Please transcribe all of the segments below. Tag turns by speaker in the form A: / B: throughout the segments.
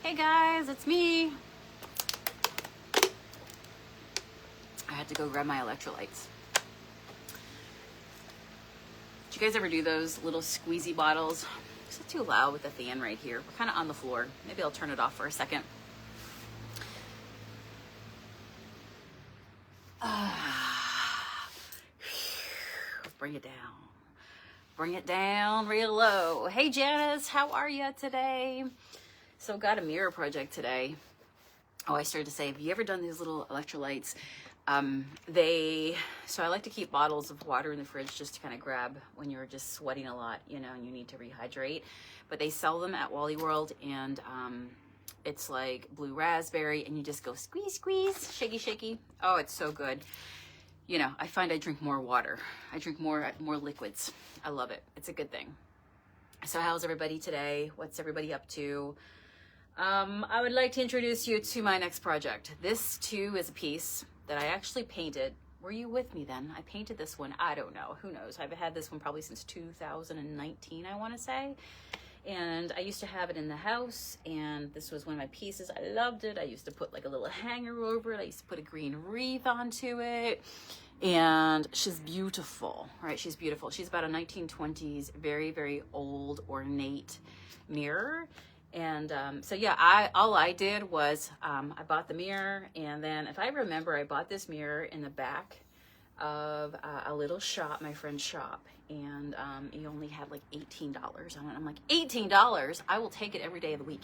A: Hey guys, it's me. I had to go grab my electrolytes. Did you guys ever do those little squeezy bottles? Is it too loud with the fan right here? We're kind of on the floor. Maybe I'll turn it off for a second. Bring it down. Bring it down real low. Hey Janice, how are you today? So got a mirror project today. Oh, I started to say, have you ever done these little electrolytes? So I like to keep bottles of water in the fridge just to kind of grab when you're just sweating a lot, you know, and you need to rehydrate. But they sell them at Wally World, and it's like blue raspberry, and you just go squeeze, squeeze, shaky, shaky. Oh, it's so good. You know, I find I drink more water. I drink more liquids. I love it. It's a good thing. So how's everybody today? What's everybody up to? I would like to introduce you to my next project. This too is a piece that I actually painted. Were you with me then? I painted this one. I don't know. Who knows? I've had this one probably since 2019, I want to say. And I used to have it in the house, and this was one of my pieces. I loved it. I used to put like a little hanger over it. I used to put a green wreath onto it. And she's beautiful, right? She's beautiful. She's about a 1920s, very, very old, ornate mirror. And so yeah, all I did was I bought the mirror, and then if I remember, I bought this mirror in the back of a little shop, my friend's shop, and he only had like $18 on it. I'm like, $18? I will take it every day of the week.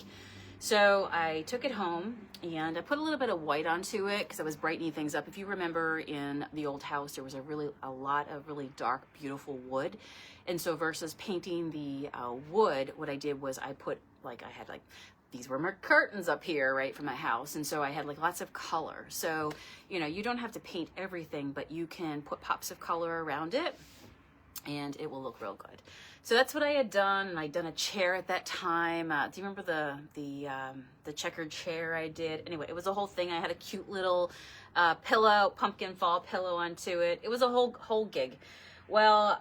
A: So I took it home and I put a little bit of white onto it because I was brightening things up. If you remember, in the old house there was a lot of really dark, beautiful wood, and so versus painting the wood, what I did was I had these were my curtains up here, right, from my house. And so I had like lots of color. So, you know, you don't have to paint everything, but you can put pops of color around it and it will look real good. So that's what I had done. And I'd done a chair at that time. Do you remember the checkered chair I did? Anyway, it was a whole thing. I had a cute little pillow, pumpkin fall pillow onto it. It was a whole gig. Well,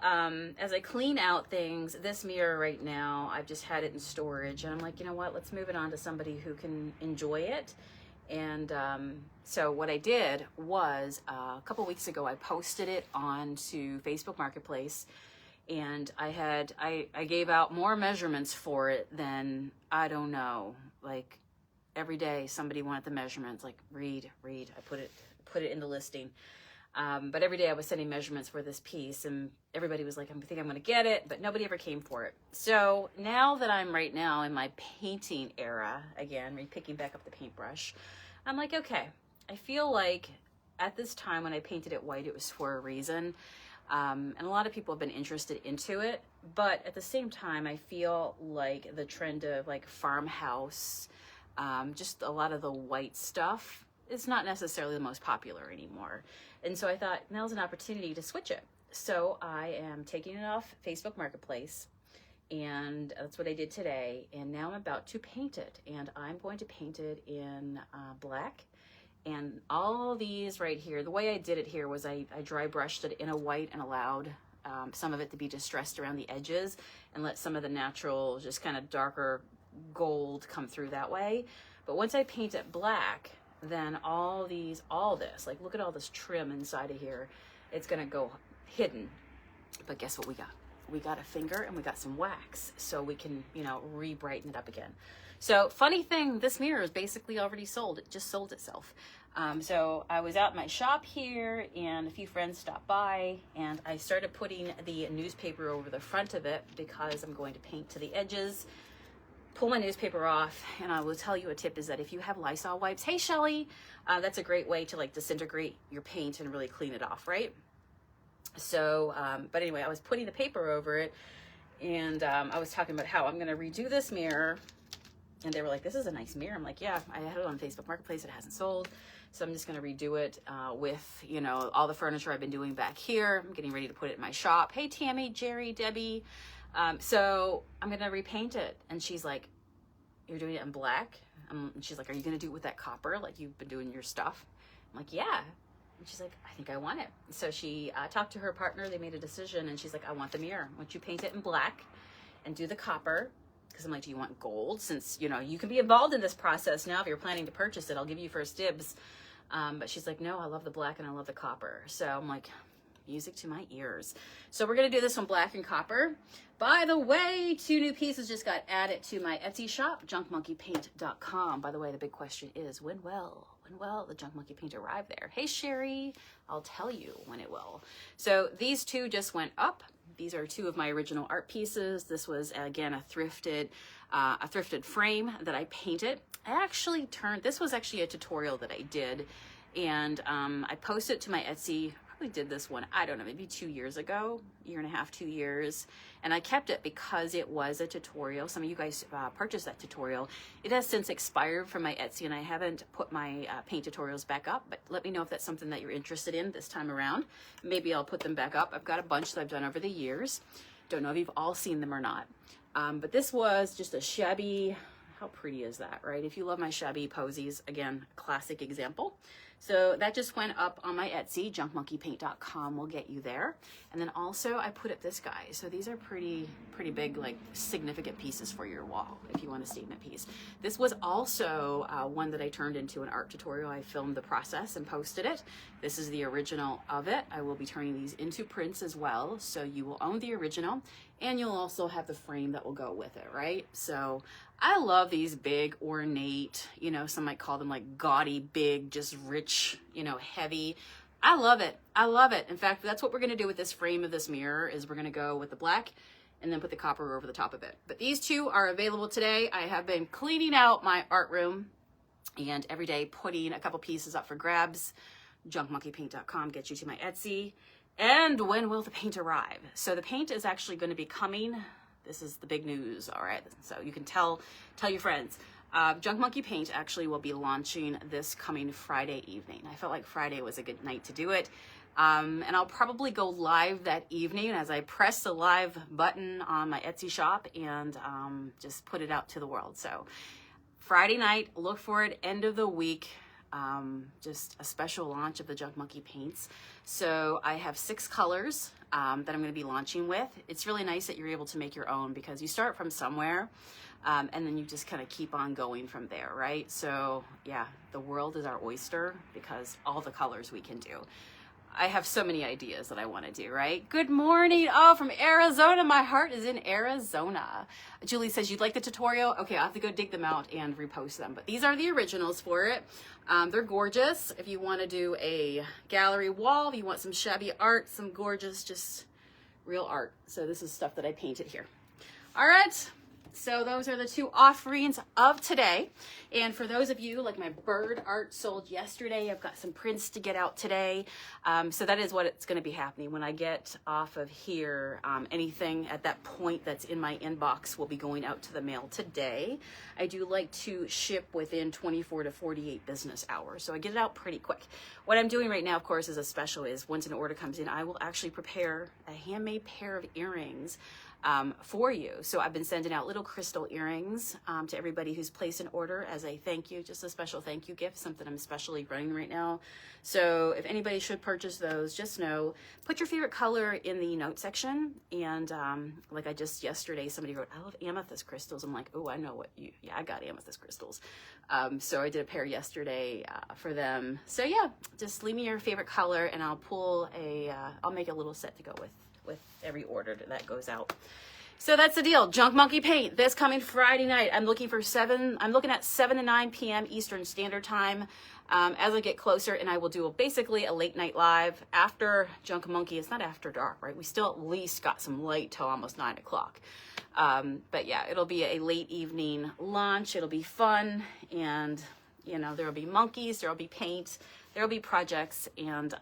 A: as I clean out things, this mirror right now, I've just had it in storage, and I'm like, you know what, let's move it on to somebody who can enjoy it. And so what I did was a couple weeks ago, I posted it onto Facebook Marketplace, and I gave out more measurements for it than, I don't know, like every day somebody wanted the measurements, like read, I put it in the listing. But every day I was sending measurements for this piece, and everybody was like, I think I'm going to get it, but nobody ever came for it. So now that I'm right now in my painting era, again, picking back up the paintbrush, I'm like, okay, I feel like at this time when I painted it white, it was for a reason. And a lot of people have been interested into it, but at the same time, I feel like the trend of like farmhouse, just a lot of the white stuff, is not necessarily the most popular anymore. And so I thought, now's an opportunity to switch it. So I am taking it off Facebook Marketplace, and that's what I did today. And now I'm about to paint it, and I'm going to paint it in black. And all these right here, the way I did it here was I dry brushed it in a white and allowed some of it to be distressed around the edges and let some of the natural, just kind of darker gold come through that way. But once I paint it black, then all this, like look at all this trim inside of here, it's gonna go hidden. But guess what we got? We got a finger and we got some wax, so we can, you know, re-brighten it up again. So funny thing, this mirror is basically already sold. It just sold itself. So I was out in my shop here, and a few friends stopped by, and I started putting the newspaper over the front of it because I'm going to paint to the edges. Pull my newspaper off, and I will tell you a tip is that if you have Lysol wipes, hey Shelly, that's a great way to like disintegrate your paint and really clean it off, right? So, but anyway, I was putting the paper over it, and I was talking about how I'm going to redo this mirror, and they were like, this is a nice mirror. I'm like, yeah, I had it on Facebook Marketplace. It hasn't sold, so I'm just going to redo it with, you know, all the furniture I've been doing back here. I'm getting ready to put it in my shop. Hey, Tammy, Jerry, Debbie. So I'm going to repaint it. And she's like, you're doing it in black? And she's like, are you going to do it with that copper like you've been doing your stuff? I'm like, yeah. And she's like, I think I want it. So she talked to her partner. They made a decision, and she's like, I want the mirror. Once you paint it in black and do the copper, Because I'm like, do you want gold? Since, you know, you can be involved in this process now. If you're planning to purchase it, I'll give you first dibs. But she's like, no, I love the black and I love the copper. So I'm like, music to my ears. So we're going to do this one black and copper. By the way, 2 new pieces just got added to my Etsy shop, junkmonkeypaint.com. By the way, the big question is, when will the Junk Monkey paint arrive there? Hey, Sherry, I'll tell you when it will. So these 2 just went up. These are 2 of my original art pieces. This was, again, a thrifted frame that I painted. This was actually a tutorial that I did, and I posted it to my Etsy. Probably did this one, I don't know, maybe 2 years ago, 1.5 years, 2 years. And I kept it because it was a tutorial. Some of you guys purchased that tutorial. It has since expired from my Etsy, and I haven't put my paint tutorials back up, but let me know if that's something that you're interested in this time around. Maybe I'll put them back up. I've got a bunch that I've done over the years. Don't know if you've all seen them or not. But this was just a shabby, how pretty is that, right? If you love my shabby posies, again, classic example. So that just went up on my Etsy, junkmonkeypaint.com will get you there. And then also I put up this guy. So these are pretty big, like significant pieces for your wall if you want a statement piece. This was also one that I turned into an art tutorial. I filmed the process and posted it. This is the original of it. I will be turning these into prints as well. So you will own the original and you'll also have the frame that will go with it, right? So I love these big, ornate, you know, some might call them like gaudy, big, just rich, you know, heavy. I love it. I love it. In fact, that's what we're going to do with this frame of this mirror is we're going to go with the black and then put the copper over the top of it. But these 2 are available today. I have been cleaning out my art room and every day putting a couple pieces up for grabs. Junkmonkeypaint.com gets you to my Etsy. And when will the paint arrive? So the paint is actually going to be coming. This is the big news, all right? So you can tell your friends. Junk Monkey Paint actually will be launching this coming Friday evening. I felt like Friday was a good night to do it. And I'll probably go live that evening as I press the live button on my Etsy shop and just put it out to the world. So Friday night, look for it, end of the week. Just a special launch of the Junk Monkey paints. So I have 6 colors that I'm going to be launching with. It's really nice that you're able to make your own because you start from somewhere and then you just kind of keep on going from there, right? So yeah, the world is our oyster because all the colors we can do. I have so many ideas that I want to do, right? Good morning. Oh, from Arizona. My heart is in Arizona. Julie says, you'd like the tutorial? Okay, I'll have to go dig them out and repost them. But these are the originals for it. They're gorgeous. If you want to do a gallery wall, if you want some shabby art, some gorgeous, just real art. So this is stuff that I painted here. All right. So those are the 2 offerings of today. And for those of you, like my bird art sold yesterday, I've got some prints to get out today. So that is what it's going to be happening. When I get off of here, anything at that point that's in my inbox will be going out to the mail today. I do like to ship within 24 to 48 business hours. So I get it out pretty quick. What I'm doing right now, of course, is a special is once an order comes in, I will actually prepare a handmade pair of earrings for you. So I've been sending out little crystal earrings to everybody who's placed an order as a thank you, just a special thank you gift, something I'm especially running right now. So if anybody should purchase those, just know, put your favorite color in the note section. And like I just yesterday, somebody wrote, I love amethyst crystals. I'm like, oh, I know what yeah, I got amethyst crystals. So I did a pair yesterday for them. So yeah, just leave me your favorite color and I'll pull I'll make a little set to go with every order that goes out. So that's the deal. Junk Monkey Paint this coming Friday night. I'm looking at 7 to 9 p.m. Eastern Standard Time as I get closer, and I will do basically a late night live after Junk Monkey. It's not after dark, right? We still at least got some light till almost 9 o'clock. But yeah, it'll be a late evening launch. It'll be fun, and you know, there'll be monkeys, there'll be paint, there'll be projects, and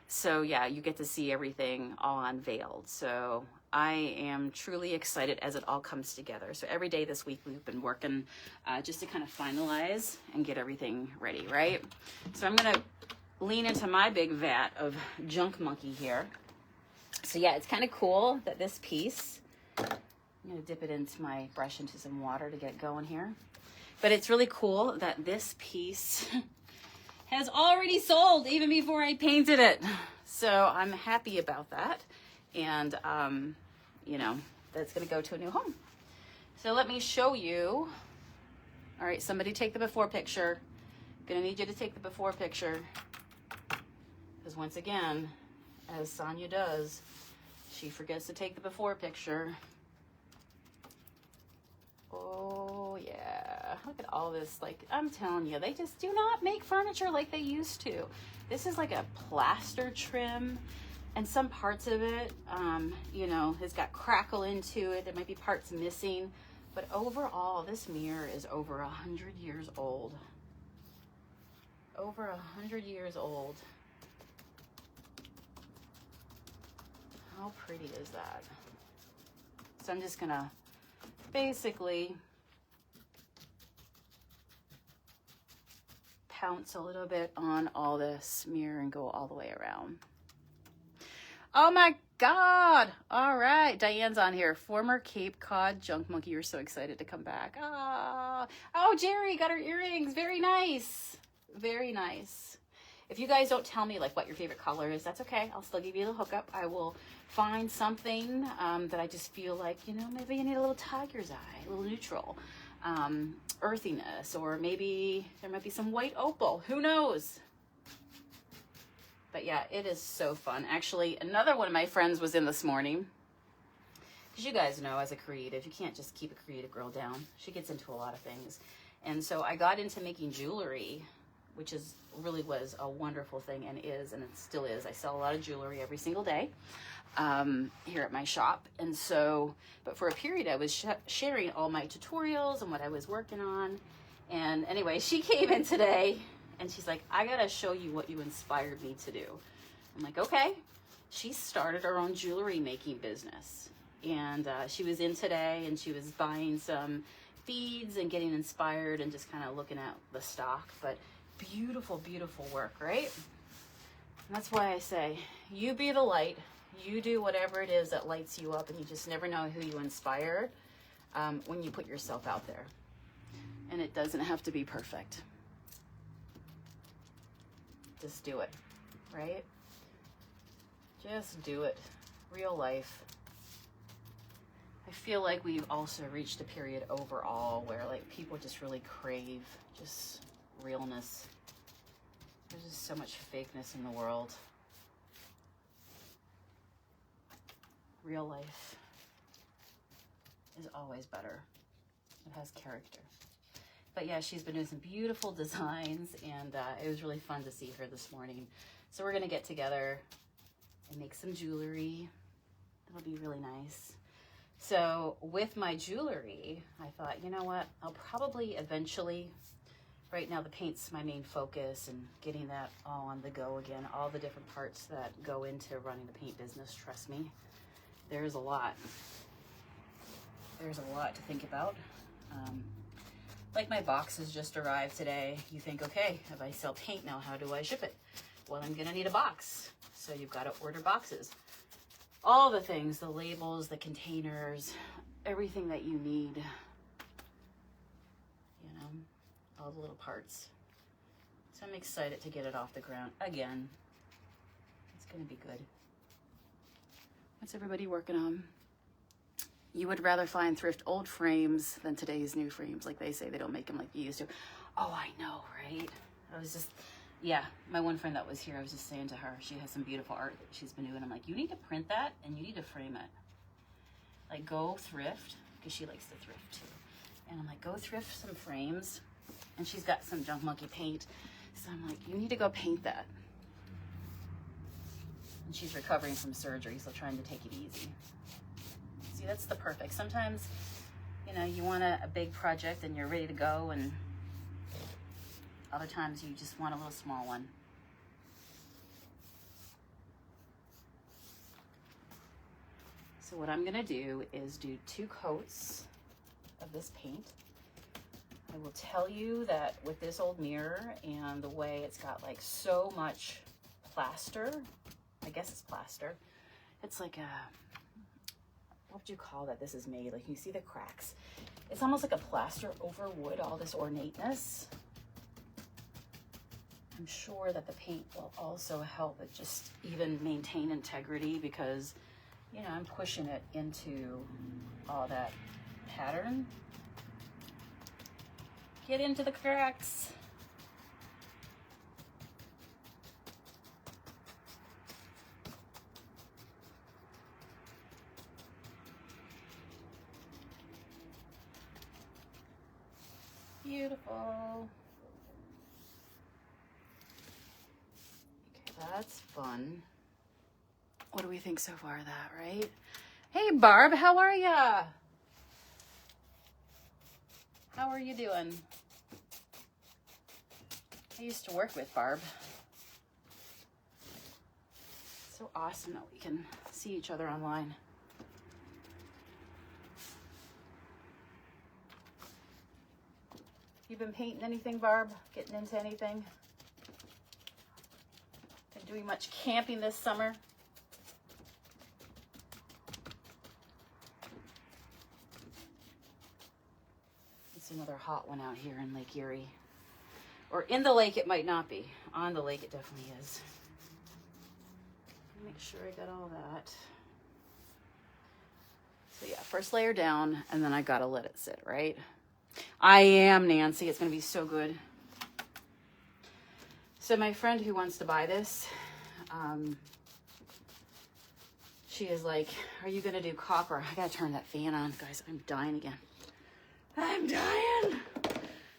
A: so yeah, you get to see everything all unveiled. So I am truly excited as it all comes together. So every day this week we've been working just to kind of finalize and get everything ready, right? So I'm gonna lean into my big vat of Junk Monkey here. So yeah, it's kind of cool that this piece, I'm gonna dip it into my brush into some water to get going here. But it's really cool that this piece has already sold even before I painted it. So I'm happy about that. And, you know, that's gonna go to a new home. So let me show you. All right, somebody take the before picture. Gonna need you to take the before picture. Because once again, as Sonia does, she forgets to take the before picture. Oh yeah, look at all this. Like, I'm telling you, they just do not make furniture like they used to. This is like a plaster trim, and some parts of it, you know, has got crackle into it. There might be parts missing, but overall, this mirror is over 100 years old. Over 100 years old. How pretty is that? So I'm just gonna basically pounce a little bit on all this mirror and go all the way around. Oh my God. All right. Diane's on here. Former Cape Cod junk monkey. You're so excited to come back. Oh, Jerry got her earrings. Very nice. Very nice. If you guys don't tell me like what your favorite color is, that's okay. I'll still give you the hookup. I will find something that I just feel like, you know, maybe you need a little tiger's eye, a little neutral, earthiness, or maybe there might be some white opal. Who knows? But yeah, it is so fun. Actually, another one of my friends was in this morning. Because you guys know, as a creative, you can't just keep a creative girl down. She gets into a lot of things. And so I got into making jewelry, which is really was a wonderful thing, and is, and it still is. I sell a lot of jewelry every single day here at my shop. And so, but for a period, I was sharing all my tutorials and what I was working on. And anyway, she came in today, and she's like, I gotta show you what you inspired me to do. I'm like, okay. She started her own jewelry making business. And she was in today, and she was buying some beads and getting inspired and just kind of looking at the stock. But beautiful, beautiful work, right? And that's why I say, you be the light. You do whatever it is that lights you up, and you just never know who you inspire when you put yourself out there. And it doesn't have to be perfect. Just do it, right? Just do it. Real life. I feel like we've also reached a period overall where like people just really crave just realness. There's just so much fakeness in the world. Real life is always better. It has character. But yeah, she's been doing some beautiful designs, and it was really fun to see her this morning. So we're gonna get together and make some jewelry. It'll be really nice. So with my jewelry, I thought, you know what, I'll probably eventually, right now the paint's my main focus, and getting that all on the go again, all the different parts that go into running the paint business, trust me, there's a lot. There's a lot to think about. Like my boxes just arrived today. You think, okay, if I sell paint now, how do I ship it? Well, I'm gonna need a box. So you've got to order boxes. All the things, the labels, the containers, everything that you need. You know, all the little parts. So I'm excited to get it off the ground again. It's gonna be good. What's everybody working on? You would rather find thrift old frames than today's new frames. Like they say, they don't make them like you used to. Oh, I know, right? I was just, yeah, my one friend that was here, I was just saying to her, she has some beautiful art that she's been doing. I'm like, you need to print that and you need to frame it. Like go thrift, because she likes to thrift too. And I'm like, go thrift some frames. And she's got some junk monkey paint. So I'm like, you need to go paint that. And she's recovering from surgery, so trying to take it easy. See, that's the perfect. Sometimes, you know, you want a big project and you're ready to go, and other times you just want a little small one. So what I'm gonna do is do 2 coats of this paint. I will tell you that with this old mirror and the way it's got like so much plaster, I guess it's plaster. It's like a, what would you call that this is made? Like you see the cracks. It's almost like a plaster over wood, all this ornateness. I'm sure that the paint will also help it just even maintain integrity, because, you know, I'm pushing it into all that pattern. Get into the cracks. Beautiful. Okay, that's fun. What do we think so far of that, right? Hey, Barb, how are ya? How are you doing? I used to work with Barb. So awesome that we can see each other online. You been painting anything, Barb? Getting into anything? Been doing much camping this summer? It's another hot one out here in Lake Erie. Or in the lake, it might not be. On the lake, it definitely is. Make sure I got all that. So yeah, first layer down, and then I gotta let it sit, right? I am, Nancy. It's going to be so good. So my friend who wants to buy this, she is like, are you going to do copper? I got to turn that fan on. Guys, I'm dying again. I'm dying.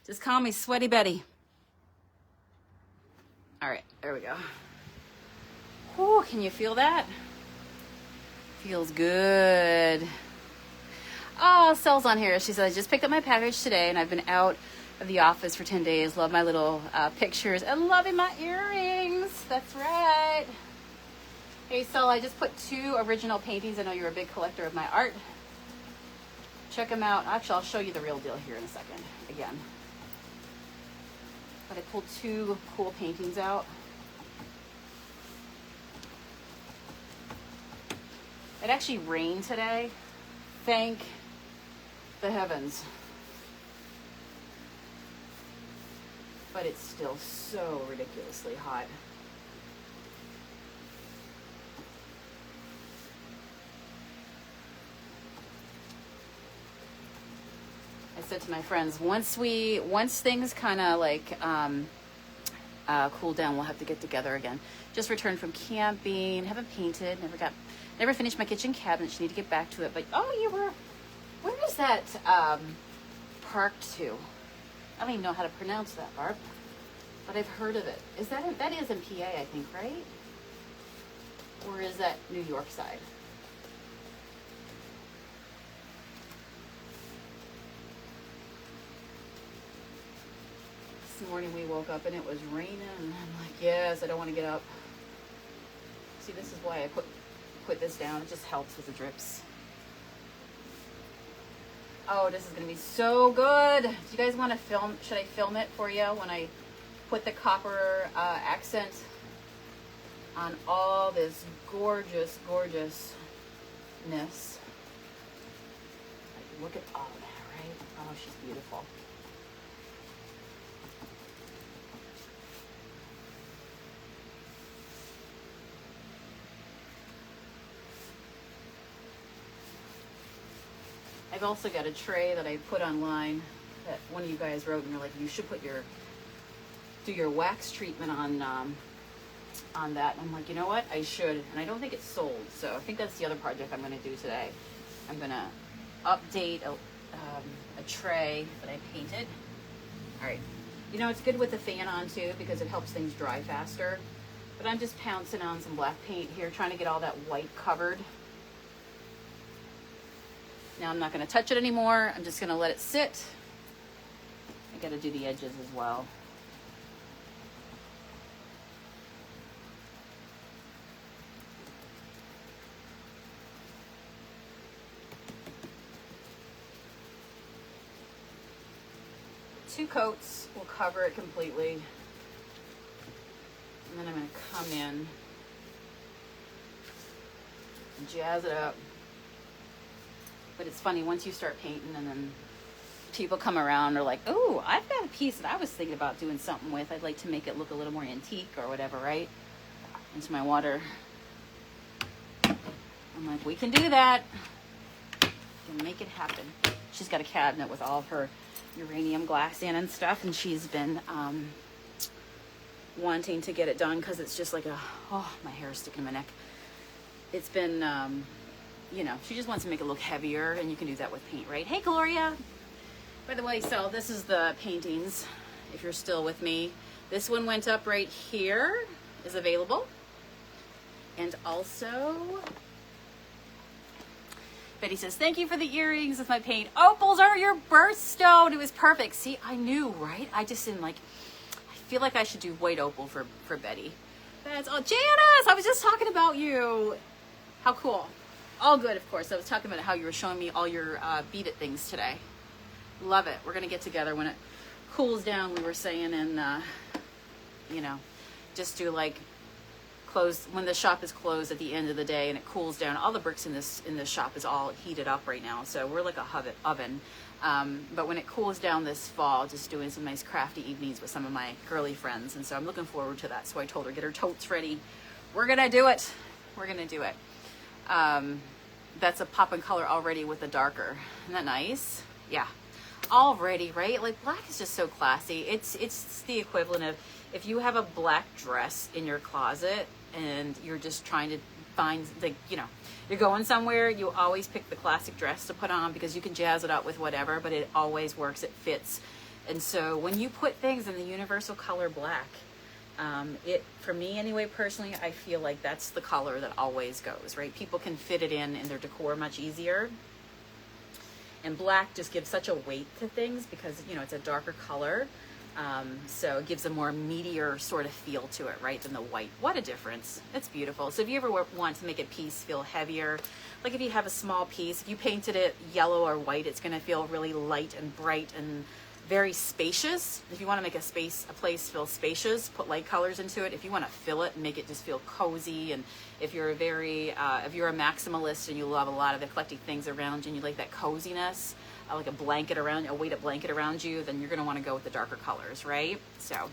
A: Just call me Sweaty Betty. All right, there we go. Oh, can you feel that? Feels good. Oh, Sel's on here. She said, I just picked up my package today and I've been out of the office for 10 days. Love my little pictures and loving my earrings. That's right. Hey, Sel, I just put 2 original paintings. I know you're a big collector of my art. Check them out. Actually, I'll show you the real deal here in a second again. But I pulled 2 cool paintings out. It actually rained today. Thank the heavens. But it's still so ridiculously hot. I said to my friends, once things kind of like cool down, we'll have to get together again. Just returned from camping, haven't painted, never finished my kitchen cabinet. You need to get back to it. But where is that parked to? I don't even know how to pronounce that, Barb. But I've heard of it. That is in PA, I think, right? Or is that New York side? This morning we woke up and it was raining. And I'm like, yes, I don't want to get up. See, this is why I put this down. It just helps with the drips. Oh, this is going to be so good. Do you guys want to film? Should I film it for you when I put the copper accent on all this gorgeous, gorgeousness? Look at all of that, right? Oh, she's beautiful. I've also got a tray that I put online that one of you guys wrote, and you're like, you should do your wax treatment on that. And I'm like, you know what? I should. And I don't think it's sold. So I think that's the other project I'm going to do today. I'm going to update a tray that I painted. All right. You know, it's good with the fan on too because it helps things dry faster. But I'm just pouncing on some black paint here, trying to get all that white covered. Now I'm not going to touch it anymore. I'm just going to let it sit. I got to do the edges as well. Two coats will cover it completely. And then I'm going to come in and jazz it up. But it's funny, once you start painting and then people come around and are like, oh, I've got a piece that I was thinking about doing something with. I'd like to make it look a little more antique or whatever, right? Into my water. I'm like, we can do that. We can make it happen. she's got a cabinet with all of her uranium glass in and stuff, and she's been wanting to get it done because it's just like oh, my hair is sticking in my neck. It's been, you know, she just wants to make it look heavier, and you can do that with paint, right? Hey, Gloria. By the way, so this is the paintings, if you're still with me. This one went up right here, is available. And also, Betty says, thank you for the earrings with my paint. Opals are your birthstone. It was perfect. See, I knew, right? I just didn't like, I feel like I should do white opal for Betty. That's all. Janice, I was just talking about you. How cool. All good, of course. I was talking about how you were showing me all your Beat It things today. Love it. We're going to get together when it cools down, we were saying, and, you know, just do like close, when the shop is closed at the end of the day and it cools down. All the bricks in this shop is all heated up right now. So we're like a oven. But when it cools down this fall, just doing some nice crafty evenings with some of my girly friends. And so I'm looking forward to that. So I told her, get her totes ready. We're going to do it. We're going to do it. That's a pop in color already with the darker. Isn't that nice? Yeah. Already, right? Like black is just so classy. It's the equivalent of if you have a black dress in your closet and you're just trying to find, like, you know, you're going somewhere, you always pick the classic dress to put on because you can jazz it up with whatever, but it always works, it fits. And so when you put things in the universal color black, it, for me anyway, personally, I feel like that's the color that always goes, right? People can fit it in their decor much easier. And black just gives such a weight to things because, you know, it's a darker color. So it gives a more meatier sort of feel to it, right, than the white. What a difference. It's beautiful. So if you ever want to make a piece feel heavier, like if you have a small piece, if you painted it yellow or white, it's going to feel really light and bright and very spacious. If you want to make a place feel spacious, put light colors into it. If you want to fill it and make it just feel cozy, and if you're if you're a maximalist and you love a lot of eclectic things around you and you like that coziness, like a weighted blanket around you, then you're going to want to go with the darker colors, right? So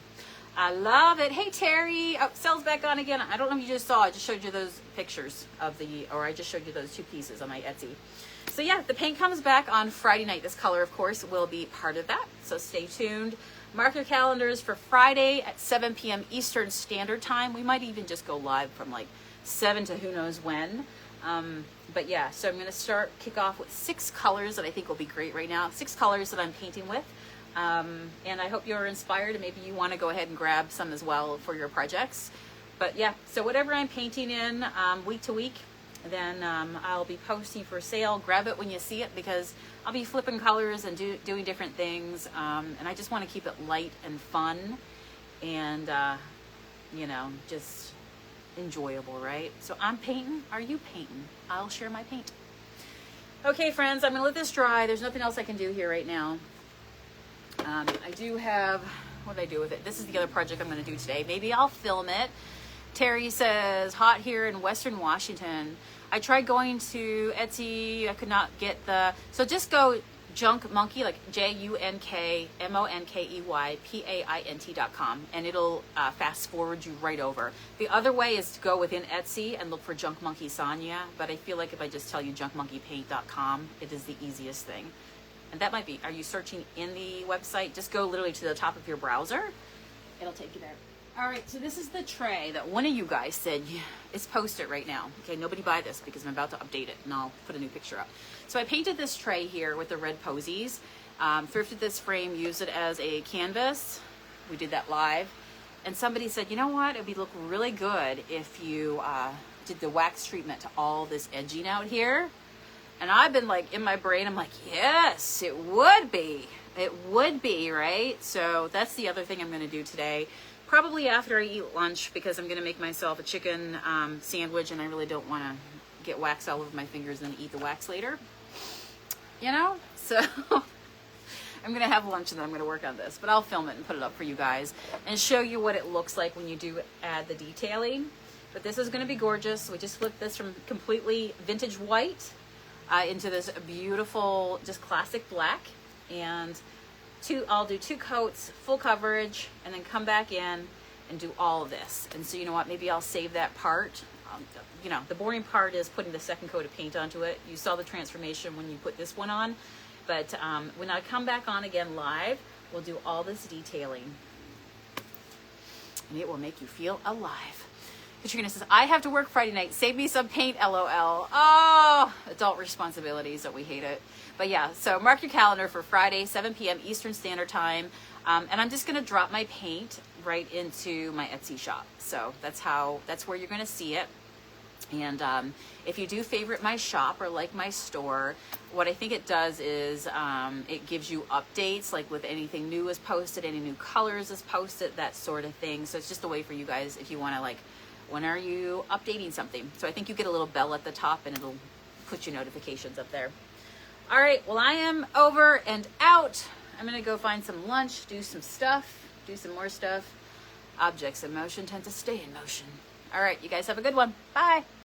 A: I love it. Hey, Terry. Oh, cell's back on again. I don't know if you just saw, I just showed you those pictures or I just showed you those two pieces on my Etsy. So yeah, the paint comes back on Friday night. This color, of course, will be part of that. So stay tuned. Mark your calendars for Friday at 7 p.m. Eastern Standard Time. We might even just go live from like 7 to who knows when. But yeah, so I'm going to kick off with 6 colors that I think will be great right now. 6 colors that I'm painting with. And I hope you're inspired and maybe you want to go ahead and grab some as well for your projects. But yeah, so whatever I'm painting in week to week, then I'll be posting for sale. Grab it when you see it because I'll be flipping colors and doing different things. And I just want to keep it light and fun and, you know, just enjoyable, right? So I'm painting. Are you painting? I'll share my paint. Okay, friends, I'm going to let this dry. There's nothing else I can do here right now. I do have, what did I do with it? This is the other project I'm going to do today. Maybe I'll film it. Terry says, hot here in Western Washington. I tried going to Etsy. I could not get so just go Junk Monkey, like JUNKMONKEYPAINT.com, and it'll fast forward you right over. The other way is to go within Etsy and look for Junk Monkey Sonia, but I feel like if I just tell you junkmonkeypaint.com, it is the easiest thing. And that might be, are you searching in the website? Just go literally to the top of your browser. It'll take you there. All right, so this is the tray that one of you guys said is posted right now. Okay, nobody buy this because I'm about to update it and I'll put a new picture up. So I painted this tray here with the red posies, thrifted this frame, used it as a canvas. We did that live. And somebody said, you know what, it would look really good if you did the wax treatment to all this edging out here. And I've been like, in my brain, I'm like, yes, it would be. It would be, right? So that's the other thing I'm going to do today. Probably after I eat lunch because I'm going to make myself a chicken sandwich and I really don't want to get wax all over my fingers and then eat the wax later. You know? So I'm going to have lunch and then I'm going to work on this. But I'll film it and put it up for you guys and show you what it looks like when you do add the detailing. But this is going to be gorgeous. We just flipped this from completely vintage white into this beautiful, just classic black. And I'll do 2 coats, full coverage, and then come back in and do all of this. And so you know what, maybe I'll save that part. The boring part is putting the second coat of paint onto it. You saw the transformation when you put this one on. But when I come back on again live, we'll do all this detailing. And it will make you feel alive. Katrina says, I have to work Friday night. Save me some paint, LOL. Oh, adult responsibilities, that we hate it. But yeah, so mark your calendar for Friday, 7 p.m. Eastern Standard Time. And I'm just going to drop my paint right into my Etsy shop. So that's where you're going to see it. And if you do favorite my shop or like my store, what I think it does is it gives you updates, like with anything new is posted, any new colors is posted, that sort of thing. So it's just a way for you guys, if you want to, like, when are you updating something? So I think you get a little bell at the top and it'll put your notifications up there. All right, well, I am over and out. I'm going to go find some lunch, do some stuff, do some more stuff. Objects in motion tend to stay in motion. All right, you guys have a good one. Bye.